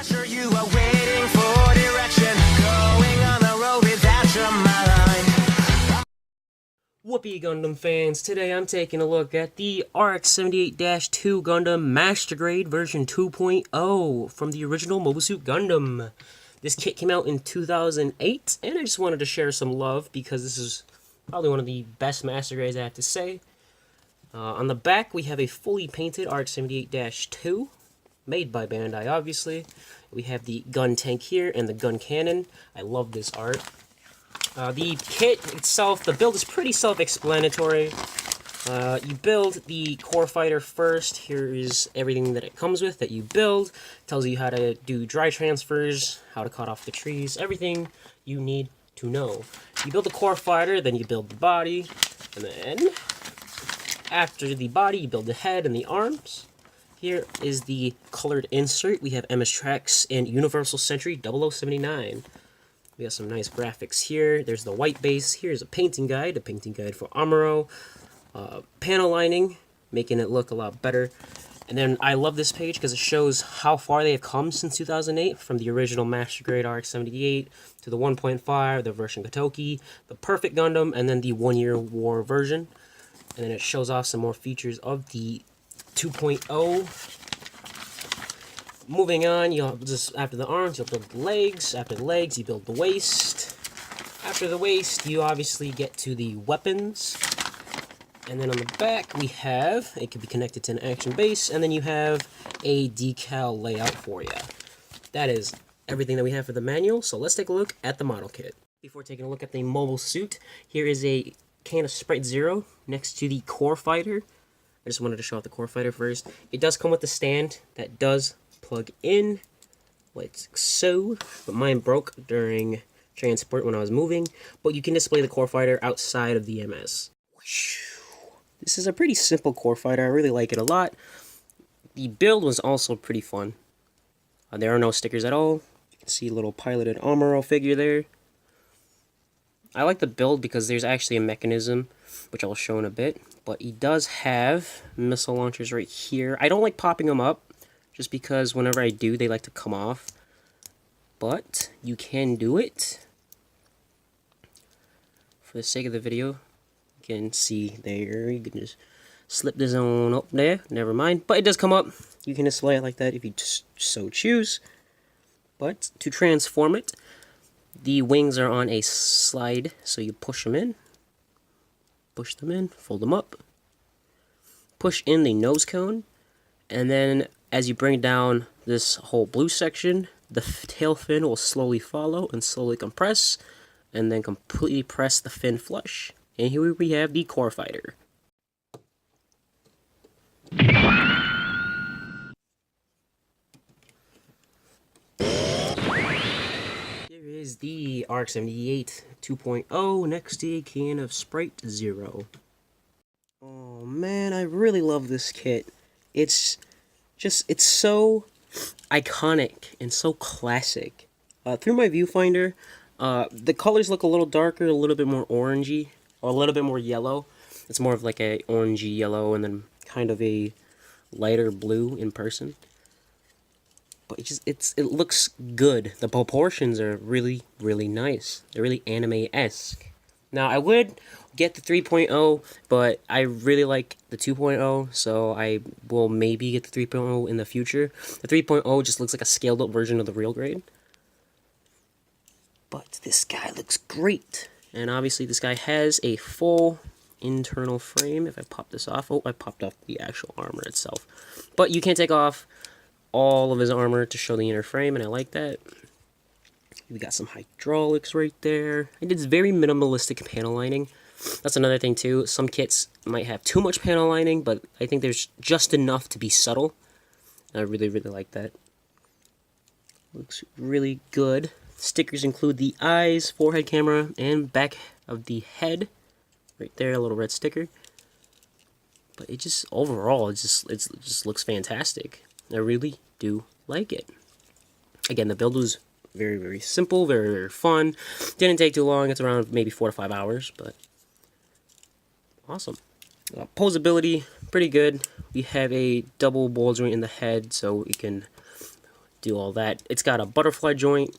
Sure you are waiting for direction, going on the road without your mind. Whoopee Gundam fans, today I'm taking a look at the RX-78-2 Gundam Master Grade version 2.0 from the original Mobile Suit Gundam. This kit came out in 2008, and I just wanted to share some love because this is probably one of the best Master Grades I have to say. On the back, we have a fully painted RX-78-2, made by Bandai, obviously. We have the gun tank here and the gun cannon. I love this art. The kit itself, the build is pretty self-explanatory. You build the core fighter first. Here is everything that it comes with that you build. It tells you how to do dry transfers, how to cut off the trees, everything you need to know. You build the core fighter, then you build the body, and then after the body, you build the head and the arms. Here is the colored insert. We have MS Tracks and Universal Century 0079. We have some nice graphics here. There's the white base. Here's a painting guide for Amuro. Panel lining, making it look a lot better. And then I love this page because it shows how far they have come since 2008, from the original Master Grade RX-78 to the 1.5, the version Kotoki, the Perfect Gundam, and then the 1 Year War version. And then it shows off some more features of the 2.0. Moving on, you'll just, after the arms, you'll build the legs. After the legs, you build the waist. After the waist, you obviously get to the weapons. And then on the back, we have, it can be connected to an action base, and then you have a decal layout for you. That is everything that we have for the manual, so let's take a look at the model kit. Before taking a look at the mobile suit, here is a can of Sprite Zero next to the core fighter. I just wanted to show off the core fighter first. It does come with the stand that does plug in, like so, but mine broke during transport when I was moving, but you can display the core fighter outside of the MS. This is a pretty simple core fighter. I really like it a lot. The build was also pretty fun. There are no stickers at all. You can see a little piloted Amuro figure there. I like the build because there's actually a mechanism, which I'll show in a bit, but he does have missile launchers right here. I don't like popping them up, just because whenever I do, they like to come off. But you can do it. For the sake of the video, you can see there. You can just slip the zone up there. Never mind. But it does come up. You can display it like that if you just so choose. But to transform it, the wings are on a slide. So you push them in. Push them in. Fold them up. Push in the nose cone. And then as you bring down this whole blue section, the tail fin will slowly follow and slowly compress, and then completely press the fin flush. And here we have the core fighter. Here is the RX-78 2.0 next to a can of Sprite Zero. Oh man, I really love this kit. It's so iconic and so classic. Through my viewfinder, the colors look a little darker, a little bit more orangey, or a little bit more yellow. It's more of like a orangey yellow and then kind of a lighter blue in person. But it looks good. The proportions are really, really nice. They're really anime-esque. Now, I would get the 3.0, but I really like the 2.0, so I will maybe get the 3.0 in the future. The 3.0 just looks like a scaled-up version of the real grade. But this guy looks great. And obviously, this guy has a full internal frame. If I pop this off, oh, I popped off the actual armor itself. But you can't take off all of his armor to show the inner frame, and I like that. We got some hydraulics right there. It is very minimalistic panel lining. That's another thing too. Some kits might have too much panel lining, but I think there's just enough to be subtle. I really, really like that. Looks really good. Stickers include the eyes, forehead camera, and back of the head. Right there, a little red sticker. But it just, overall, it just looks fantastic. I really do like it. Again, the build was very, very simple, very, very fun. Didn't take too long. It's around maybe 4 to 5 hours, but awesome. Posability, pretty good. We have a double ball joint in the head, so we can do all that. It's got a butterfly joint.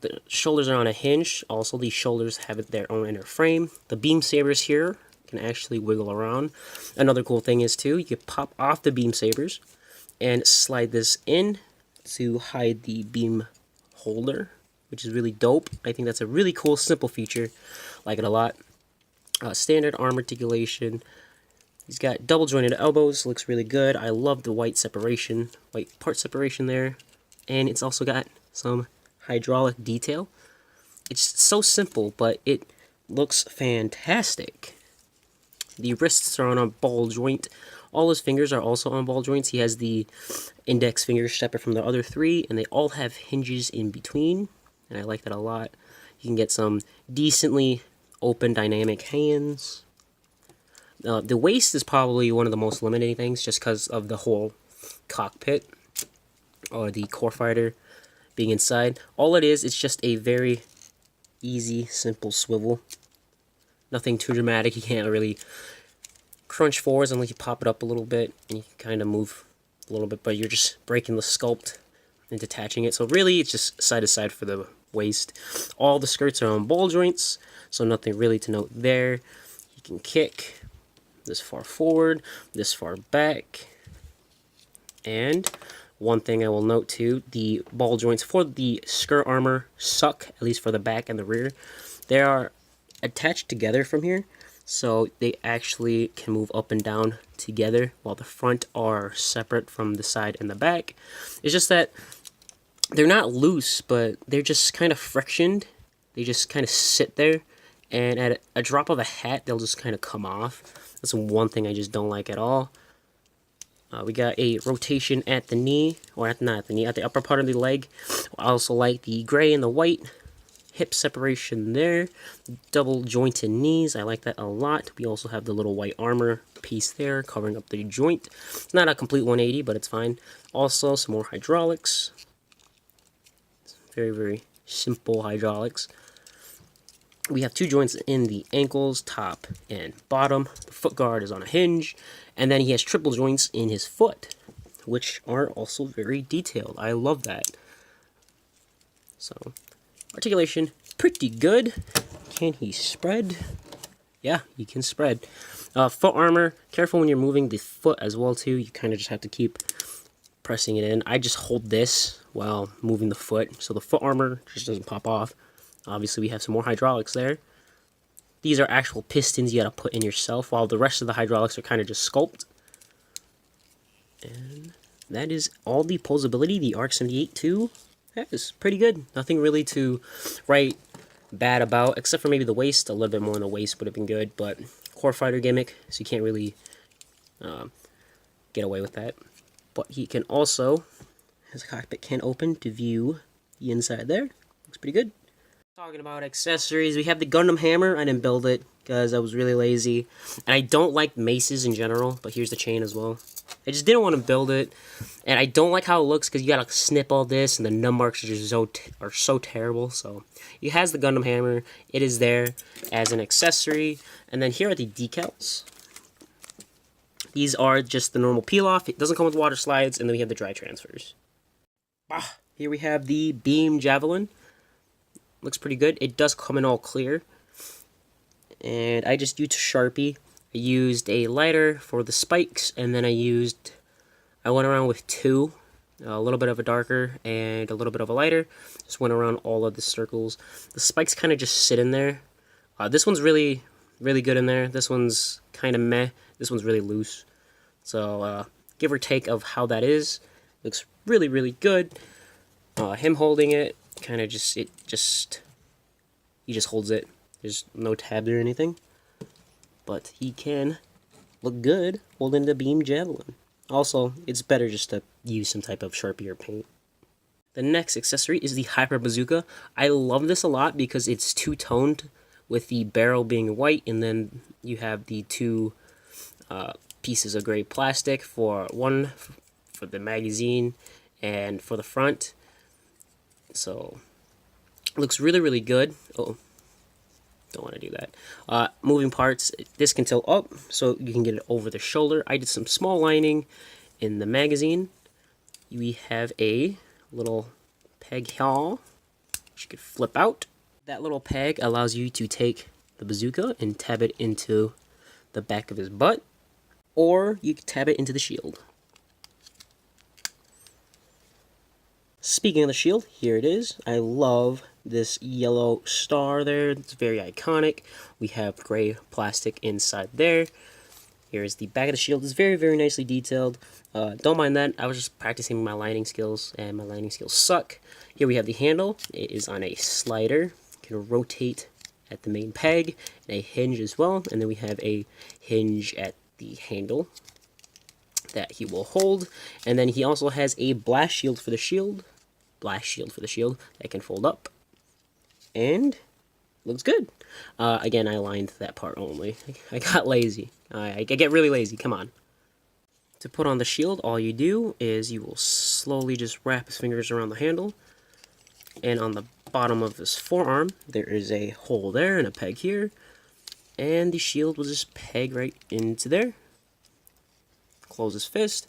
The shoulders are on a hinge. Also, these shoulders have their own inner frame. The beam sabers here can actually wiggle around. Another cool thing is too, you can pop off the beam sabers and slide this in to hide the beam holder, which is really dope. I think that's a really cool, simple feature. Like it a lot. Standard arm articulation. He's got double jointed elbows, looks really good. I love the white separation, white part separation there. And it's also got some hydraulic detail. It's so simple, but it looks fantastic. The wrists are on a ball joint. All his fingers are also on ball joints. He has the index fingers separate from the other three, and they all have hinges in between. And I like that a lot. You can get some decently open dynamic hands. The waist is probably one of the most limiting things just because of the whole cockpit or the core fighter being inside. All it is, it's just a very easy, simple swivel. Nothing too dramatic. You can't really crunch forwards unless you pop it up a little bit and you can kind of move a little bit, but you're just breaking the sculpt and detaching it. So really, it's just side to side for the waist. All the skirts are on ball joints, so nothing really to note there. You can kick this far forward, this far back. And one thing I will note too, the ball joints for the skirt armor suck, at least for the back and the rear. They are attached together from here, so they actually can move up and down together, while the front are separate from the side and the back. It's just that they're not loose, but they're just kind of frictioned. They just kind of sit there, and at a drop of a hat, they'll just kind of come off. That's one thing I just don't like at all. We got a rotation at the knee, or not at the knee, at the upper part of the leg. I also like the gray and the white hip separation there. Double jointed knees, I like that a lot. We also have the little white armor piece there covering up the joint. It's not a complete 180, but it's fine. Also, some more hydraulics. Very, very simple hydraulics. We have two joints in the ankles, top and bottom. The foot guard is on a hinge. And then he has triple joints in his foot, which are also very detailed. I love that. So, articulation, pretty good. Can he spread? Yeah, he can spread. Foot armor, careful when you're moving the foot as well too. You kind of just have to keep pressing it in. I just hold this while moving the foot, so the foot armor just doesn't pop off. Obviously, we have some more hydraulics there. These are actual pistons you gotta put in yourself, while the rest of the hydraulics are kind of just sculpt. And that is all the posability the RX-78-2 has. Pretty good. Nothing really to write bad about, except for maybe the waist. A little bit more on the waist would have been good, but core fighter gimmick, so you can't really get away with that. But he can also, his cockpit can open to view the inside there. Looks pretty good. Talking about accessories, we have the Gundam hammer. I didn't build it because I was really lazy. And I don't like maces in general, but here's the chain as well. I just didn't want to build it. And I don't like how it looks because you gotta snip all this and the num marks are just so terrible. So it has the Gundam hammer. It is there as an accessory. And then here are the decals. These are just the normal peel off. It doesn't come with water slides, and then we have the dry transfers. Here we have the beam javelin. Looks pretty good. It does come in all clear. And I just used Sharpie. I used a lighter for the spikes, and then I went around with two. A little bit of a darker and a little bit of a lighter. Just went around all of the circles. The spikes kind of just sit in there. This one's really, really good in there. This one's kind of meh. This one's really loose. So, give or take of how that is. Looks really, really good. Him holding it, kind of he just holds it. There's no tabs or anything. But he can look good holding the beam javelin. Also, it's better just to use some type of Sharpie or paint. The next accessory is the Hyper Bazooka. I love this a lot because it's two-toned, with the barrel being white, and then you have the two pieces of gray plastic, for one for the magazine and for the front. So, looks really, really good. Oh, don't want to do that. Moving parts, this can tilt up, so you can get it over the shoulder. I did some small lining in the magazine. We have a little peg here, which you could flip out. That little peg allows you to take the bazooka and tab it into the back of his butt, or you can tab it into the shield. Speaking of the shield, here it is. I love this yellow star there. It's very iconic. We have gray plastic inside there. Here's the back of the shield. It's very, very nicely detailed. Don't mind that. I was just practicing my lining skills, and my lining skills suck. Here we have the handle. It is on a slider. You can rotate at the main peg, and a hinge as well. And then we have a hinge at the handle that he will hold. And then he also has a blast shield for the shield. That can fold up. And looks good. Again, I lined that part only. I got lazy. I get really lazy. Come on. To put on the shield, all you do is you will slowly just wrap his fingers around the handle. And on the bottom of his forearm, there is a hole there and a peg here. And the shield will just peg right into there. Close his fist.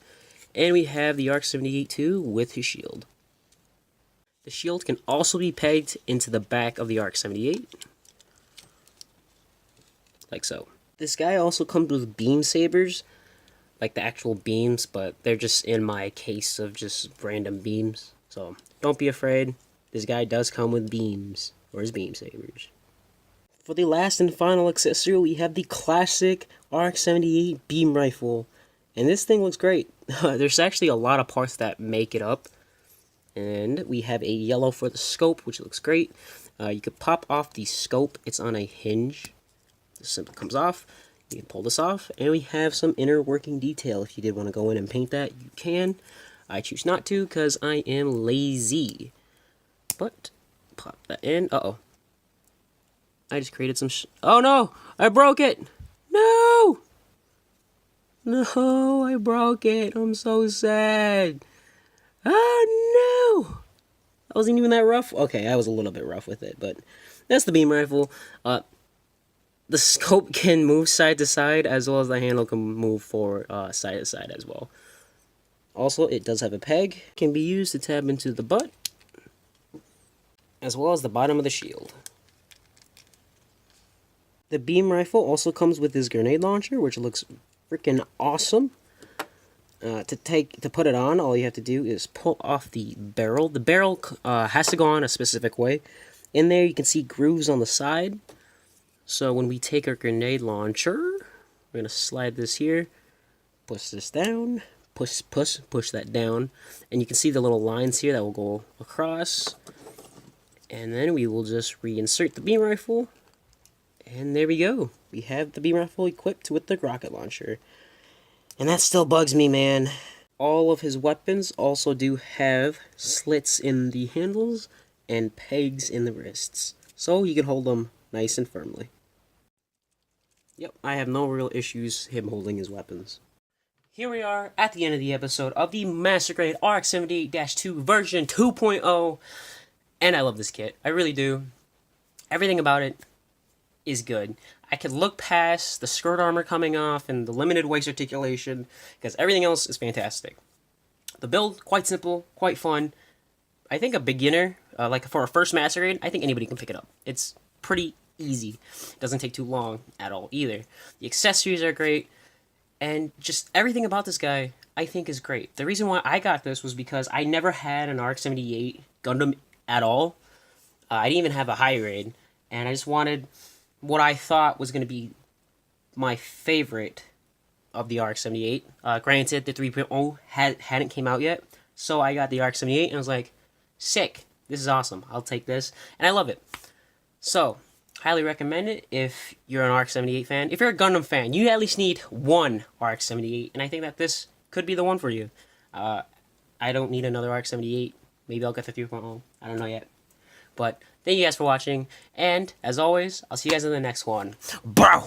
And we have the RX-78-2 with his shield. The shield can also be pegged into the back of the RX-78. Like so. This guy also comes with beam sabers. Like the actual beams, but they're just in my case of just random beams. So don't be afraid. This guy does come with beams, or his beam sabers. For the last and final accessory, we have the classic RX-78 beam rifle. And this thing looks great. There's actually a lot of parts that make it up. And we have a yellow for the scope, which looks great. You could pop off the scope. It's on a hinge. This simply comes off. You can pull this off. And we have some inner working detail. If you did want to go in and paint that, you can. I choose not to because I am lazy. But pop that in. Uh-oh. I just created some oh no! I broke it! No! No, I broke it. I'm so sad. Oh no! I wasn't even that rough. Okay, I was a little bit rough with it, but that's the beam rifle. The scope can move side to side, as well as the handle can move forward, side to side as well. Also, it does have a peg. Can be used to tab into the butt, as well as the bottom of the shield. The beam rifle also comes with this grenade launcher, which looks freaking awesome. To put it on, all you have to do is pull off the barrel. The barrel has to go on a specific way. In there, you can see grooves on the side. So when we take our grenade launcher, we're going to slide this here, push this down, push that down, and you can see the little lines here that will go across. And then we will just reinsert the beam rifle, and there we go. We have the beam rifle equipped with the rocket launcher. And that still bugs me, man. All of his weapons also do have slits in the handles and pegs in the wrists, so you can hold them nice and firmly. Yep, I have no real issues him holding his weapons. Here we are at the end of the episode of the Master Grade RX-78-2 version 2.0, and I love this kit. I really do. Everything about it is good. I could look past the skirt armor coming off and the limited waist articulation, because everything else is fantastic. The build, quite simple, quite fun. I think a beginner, like for a first Master Grade, I think anybody can pick it up. It's pretty easy. It doesn't take too long at all either. The accessories are great, and just everything about this guy I think is great. The reason why I got this was because I never had an RX-78 Gundam at all. I didn't even have a high grade, and I just wanted what I thought was going to be my favorite of the RX-78. Granted, the 3.0 hadn't came out yet, so I got the RX-78 and I was like, sick, this is awesome, I'll take this, and I love it. So, highly recommend it if you're an RX-78 fan. If you're a Gundam fan, you at least need one RX-78, and I think that this could be the one for you. I don't need another RX-78. Maybe I'll get the 3.0. I don't know yet. But thank you guys for watching, and as always, I'll see you guys in the next one. Bro!